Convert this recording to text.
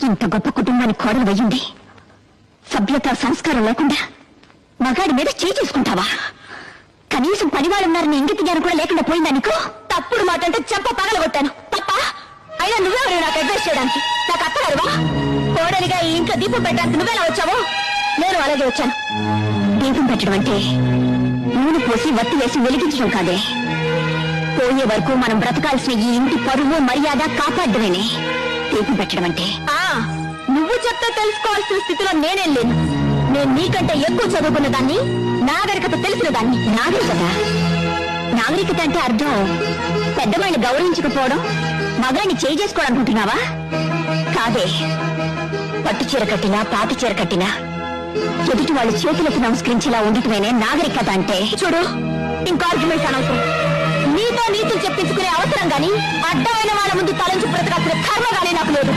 ఇంత గొప్ప కుటుంబానికి కోడలు వయ్యుంది సభ్యత సంస్కారం లేకుండా మగాడి మీద చేయి చేసుకుంటావా? కనీసం పనివాళ్ళున్నారని ఇంగిత జ్ఞానం కూడా లేకుండా పోయిందా నీకు? తప్పుడు మాట అంటే చెంప పగలగొట్టాను తప్ప. అయినా నువ్వెవరు నాకు అడ్వైస్ చేయడానికి? నాకు అత్తగారువా? కోడలిగా ఈ ఇంట్లో దీపం పెట్టడానికి నువ్వెలా వచ్చావు? నేను అలాగే వచ్చాను. దీపం పెట్టడం అంటే నూనె పోసి వత్తి వేసి వెలిగించడం కాదే. పోయే వరకు మనం బ్రతకాల్సిన ఈ ఇంటి పరువు మర్యాద కాపాడమేనే దీపం పెట్టడం అంటే. నువ్వు చెప్తే తెలుసుకోవాల్సిన స్థితిలో నేనేం లేను. నేను నీకంటే ఎక్కువ చదువుకున్న దాన్ని, నాగరికత తెలిసిన దాన్ని. నాగరికత అంటే అర్థం పెద్దవాళ్ళని గౌరవించకపోవడం, మగాన్ని చేయి చేసుకోవడం అనుకుంటున్నావా? కాదే. పట్టు చీర కట్టినా పాత చీర కట్టినా ఎదుటి వాళ్ళు చేతులకు నమస్కరించేలా ఉండటమేనే నాగరికత అంటే. చూడు, ఇంకో ఆర్గ్యుమెంట్స్ అనవసరం. నీతో నీతులు చెప్పించుకునే అవసరం గాని అడ్డమైన వాళ్ళ ముందు తలంచి బ్రతకాల్సిన కర్మ గానీ నాకు లేదు.